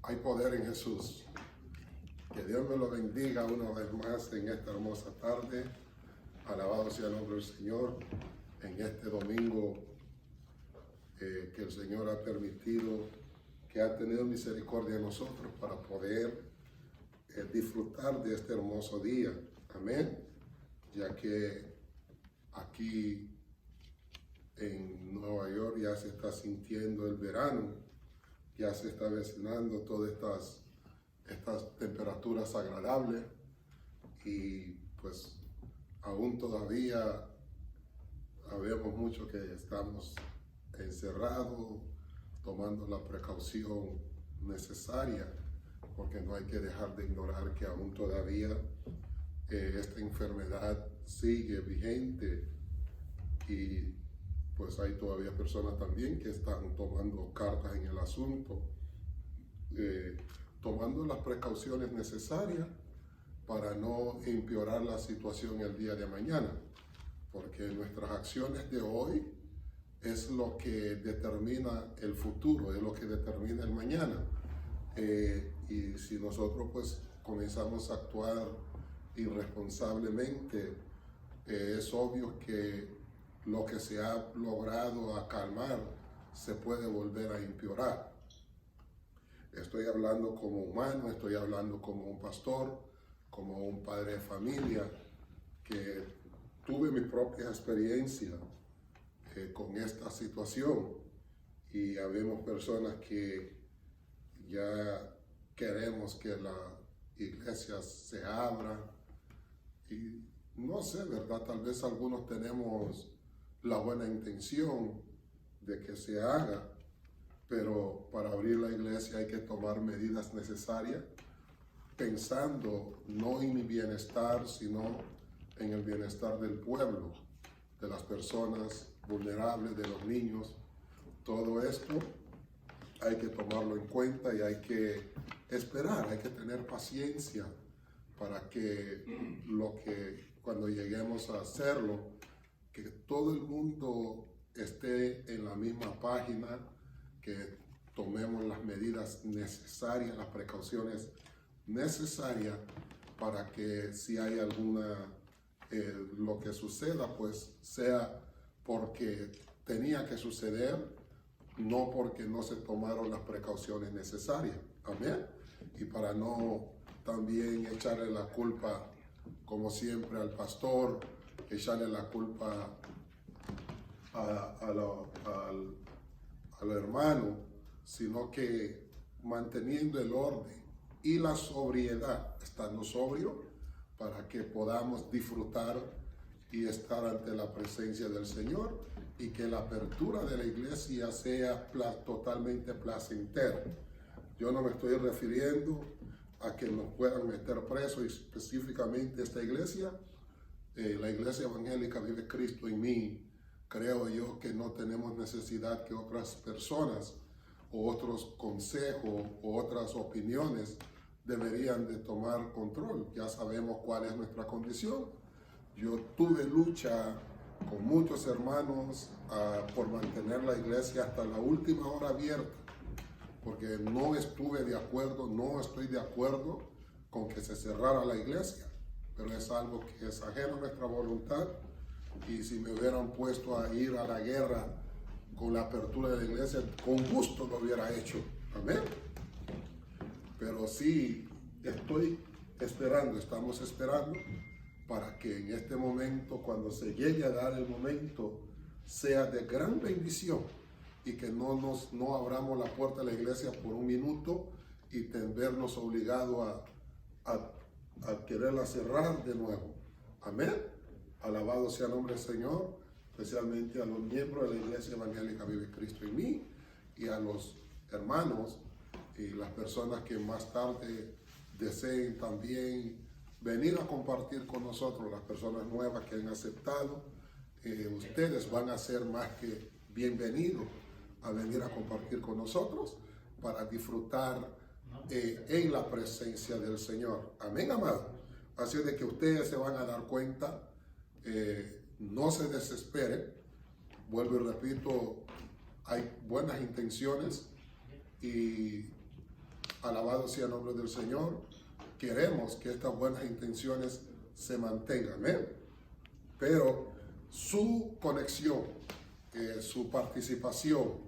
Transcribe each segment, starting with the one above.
Hay poder en Jesús. Que Dios me lo bendiga una vez más en esta hermosa tarde. Alabado sea el nombre del Señor. En este domingo que el Señor ha permitido, que ha tenido misericordia de nosotros para poder disfrutar de este hermoso día. Amén. Ya que aquí en Nueva York ya se está sintiendo el verano. Ya se está avecinando todas estas temperaturas agradables y pues aún todavía habemos muchos que estamos encerrados tomando la precaución necesaria, porque no hay que dejar de ignorar que aún todavía esta enfermedad sigue vigente y pues hay todavía personas también que están tomando cartas en el asunto, tomando las precauciones necesarias para no empeorar la situación el día de mañana, porque nuestras acciones de hoy es lo que determina el futuro, es lo que determina el mañana. Y si nosotros pues comenzamos a actuar irresponsablemente, es obvio que lo que se ha logrado acalmar se puede volver a empeorar. Estoy hablando como humano, estoy hablando como un pastor, como un padre de familia, que tuve mi propia experiencia con esta situación, y habemos personas que ya queremos que la iglesia se abra, y no sé, ¿verdad? Tal vez algunos tenemos la buena intención de que se haga, pero para abrir la iglesia hay que tomar medidas necesarias, pensando no en mi bienestar, sino en el bienestar del pueblo, de las personas vulnerables, de los niños. Todo esto hay que tomarlo en cuenta y hay que esperar, hay que tener paciencia para que cuando lleguemos a hacerlo, que todo el mundo esté en la misma página, que tomemos las medidas necesarias, las precauciones necesarias para que si hay lo que suceda, pues sea porque tenía que suceder, no porque no se tomaron las precauciones necesarias. Amén. Y para no también echarle la culpa, como siempre, al pastor, echarle la culpa al hermano, sino que manteniendo el orden y la sobriedad, estando sobrio, para que podamos disfrutar y estar ante la presencia del Señor, y que la apertura de la iglesia sea totalmente placentera. Yo no me estoy refiriendo a que nos puedan meter presos, y específicamente esta iglesia, la iglesia evangélica Vive Cristo en Mí. Creo yo que no tenemos necesidad que otras personas o otros consejos o otras opiniones deberían de tomar control. Ya sabemos cuál es nuestra condición. Yo tuve lucha con muchos hermanos por mantener la iglesia hasta la última hora abierta, porque no estoy de acuerdo con que se cerrara la iglesia, pero es algo que es ajeno a nuestra voluntad, y si me hubieran puesto a ir a la guerra con la apertura de la iglesia, con gusto lo hubiera hecho. Amén. Pero sí, estamos esperando para que en este momento, cuando se llegue a dar el momento, sea de gran bendición, y que no abramos la puerta de la iglesia por un minuto y vernos obligados a quererla cerrar de nuevo. Amén. Alabado sea el nombre del Señor, especialmente a los miembros de la Iglesia Evangélica Vive Cristo en Mí, y a los hermanos y las personas que más tarde deseen también venir a compartir con nosotros, las personas nuevas que han aceptado. Ustedes van a ser más que bienvenidos a venir a compartir con nosotros para disfrutar en la presencia del Señor. Amén, amado. Así de que ustedes se van a dar cuenta. No se desesperen, vuelvo y repito, hay buenas intenciones, y Alabado sea el nombre del Señor. Queremos que estas buenas intenciones se mantengan. Amén. Pero su conexión, su participación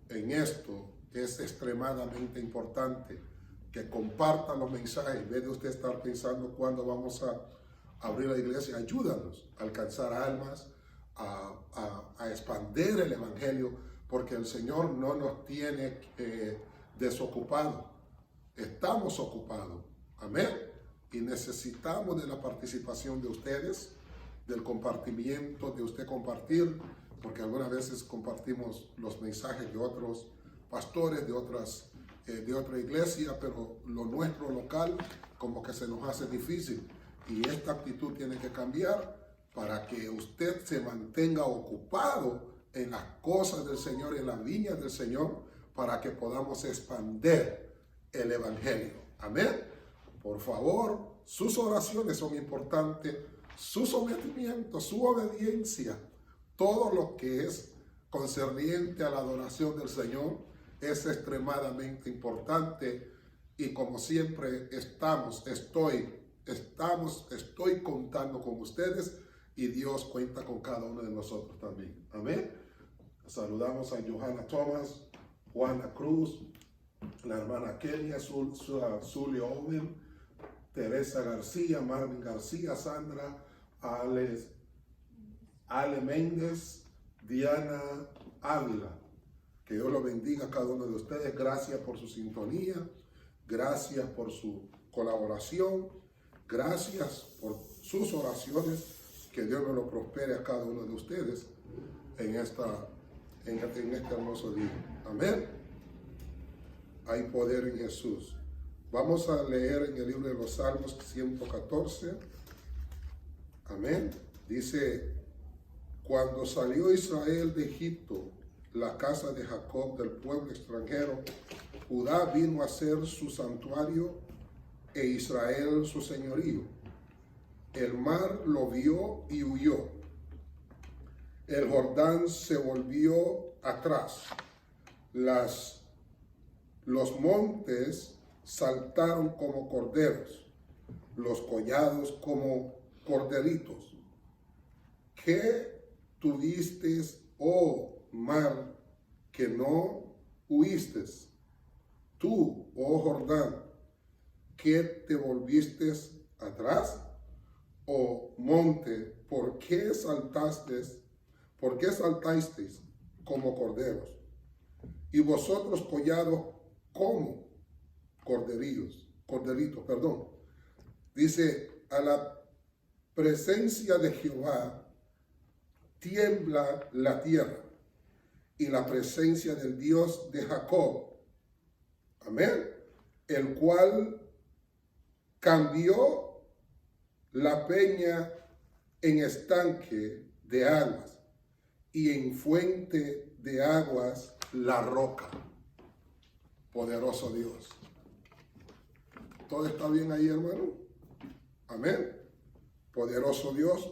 en esto es extremadamente importante. Que compartan los mensajes. En vez de usted estar pensando cuándo vamos a abrir la iglesia, ayúdanos a alcanzar almas, a expandir el evangelio, porque el Señor no nos tiene desocupados. Estamos ocupados. Amén. Y necesitamos de la participación de ustedes, del compartimiento, de usted compartir, porque algunas veces compartimos los mensajes de otros pastores, de otra iglesia, pero lo nuestro local como que se nos hace difícil. Y esta actitud tiene que cambiar para que usted se mantenga ocupado en las cosas del Señor, en las viñas del Señor, para que podamos expandir el evangelio. Amén. Por favor, sus oraciones son importantes, su sometimiento, su obediencia, todo lo que es concerniente a la adoración del Señor es extremadamente importante. Y como siempre estoy contando con ustedes, y Dios cuenta con cada uno de nosotros también. Amén. Saludamos a Johanna Thomas, Juana Cruz, la hermana Kenia, Zulio Owen, Teresa García, Marvin García, Sandra, Ale Méndez, Diana Ávila. Que Dios los bendiga a cada uno de ustedes. Gracias por su sintonía. Gracias por su colaboración. Gracias por sus oraciones. Que Dios me lo prospere a cada uno de ustedes en este hermoso día. Amén. Hay poder en Jesús. Vamos a leer en el libro de los Salmos 114. Amén. Dice: cuando salió Israel de Egipto, la casa de Jacob del pueblo extranjero, Judá vino a ser su santuario e Israel su señorío. El mar lo vio y huyó. El Jordán se volvió atrás. Los montes saltaron como corderos, los collados como corderitos. ¿Qué tuviste, oh mar, que no huiste? Tú, oh Jordán, ¿qué te volviste atrás? Oh monte, ¿por qué saltasteis como corderos? Y vosotros collados como corderitos. Dice: a la presencia de Jehová tiembla la tierra, y la presencia del Dios de Jacob. Amén. El cual cambió la peña en estanque de aguas, y en fuente de aguas la roca. Poderoso Dios. ¿Todo está bien ahí, hermano? Amén. Poderoso Dios.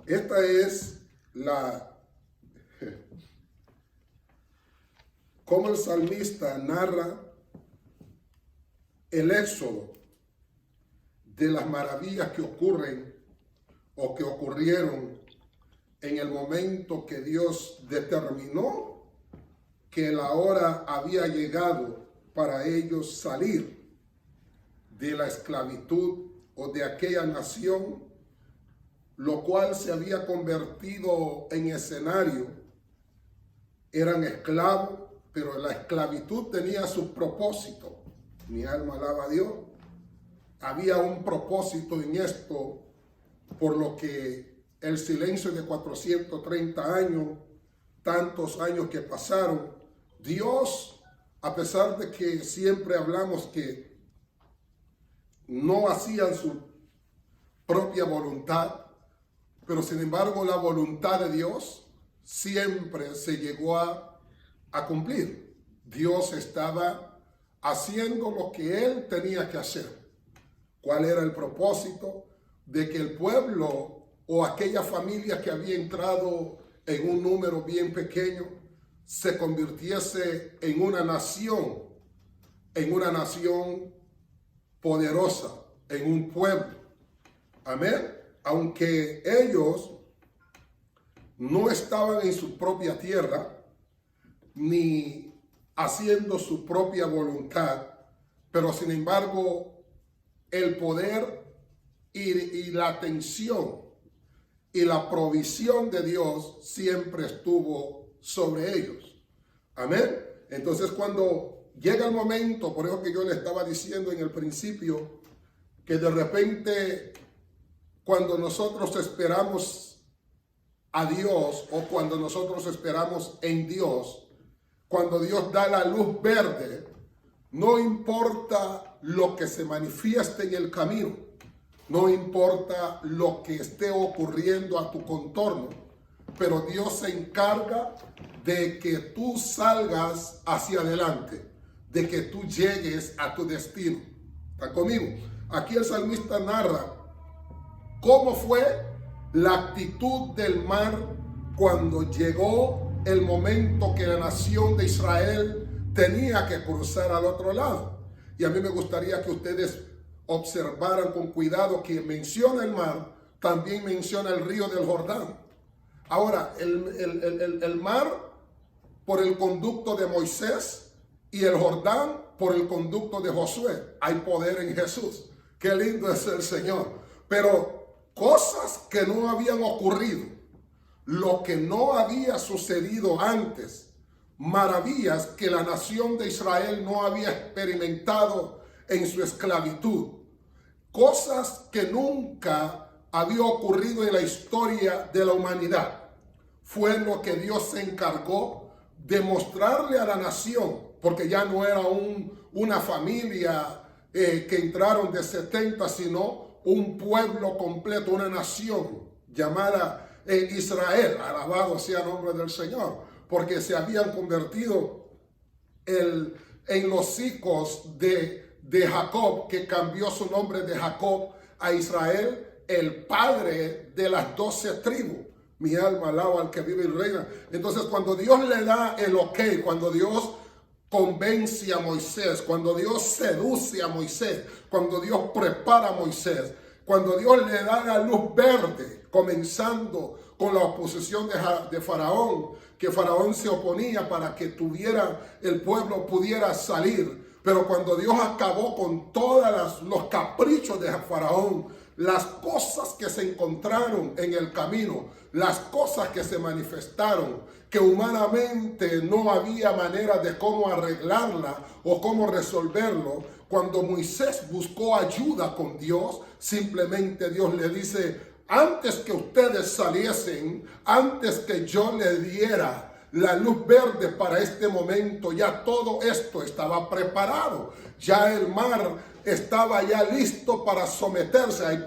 Esta es cómo el salmista narra el éxodo de las maravillas que ocurren o que ocurrieron en el momento que Dios determinó que la hora había llegado para ellos salir de la esclavitud o de aquella nación, lo cual se había convertido en escenario. Eran esclavos, pero la esclavitud tenía su propósito. Mi alma alaba a Dios. Había un propósito en esto, por lo que el silencio de 430 años, tantos años que pasaron, Dios, a pesar de que siempre hablamos que no hacían su propia voluntad, pero sin embargo la voluntad de Dios siempre se llegó a cumplir. Dios estaba haciendo lo que Él tenía que hacer. ¿Cuál era el propósito? De que el pueblo o aquella familia que había entrado en un número bien pequeño se convirtiese en una nación en una nación poderosa, en un pueblo. Amén. Aunque ellos no estaban en su propia tierra, ni haciendo su propia voluntad, pero sin embargo, el poder y la atención y la provisión de Dios siempre estuvo sobre ellos. Amén. Entonces, cuando llega el momento, por eso que yo le estaba diciendo en el principio, que de repente, cuando nosotros esperamos a Dios o cuando nosotros esperamos en Dios, cuando Dios da la luz verde, no importa lo que se manifieste en el camino, no importa lo que esté ocurriendo a tu contorno, pero Dios se encarga de que tú salgas hacia adelante, de que tú llegues a tu destino. ¿Está conmigo? Aquí el salmista narra cómo fue la actitud del mar cuando llegó el momento que la nación de Israel tenía que cruzar al otro lado. Y a mí me gustaría que ustedes observaran con cuidado que menciona el mar, también menciona el río del Jordán. Ahora, el mar por el conducto de Moisés y el Jordán por el conducto de Josué. Hay poder en Jesús. Qué lindo es el Señor. Pero cosas que no habían ocurrido, lo que no había sucedido antes, maravillas que la nación de Israel no había experimentado en su esclavitud, cosas que nunca había ocurrido en la historia de la humanidad, fue lo que Dios se encargó de mostrarle a la nación, porque ya no era una familia que entraron de 70, sino un pueblo completo, una nación llamada Israel. Alabado sea el nombre del Señor, porque se habían convertido en los hijos de Jacob, que cambió su nombre de Jacob a Israel, el padre de las 12 tribus. Mi alma alaba al que vive y reina. Entonces, cuando Dios le da el ok, cuando Dios convence a Moisés, cuando Dios seduce a Moisés, cuando Dios prepara a Moisés, cuando Dios le da la luz verde, comenzando con la oposición de Faraón, que Faraón se oponía para que el pueblo pudiera salir. Pero cuando Dios acabó con todos los caprichos de Faraón, las cosas que se encontraron en el camino, las cosas que se manifestaron, que humanamente no había manera de cómo arreglarla o cómo resolverlo, cuando Moisés buscó ayuda con Dios, simplemente Dios le dice: antes que ustedes saliesen, antes que yo le diera la luz verde para este momento, ya todo esto estaba preparado. Ya el mar estaba ya listo para someterse.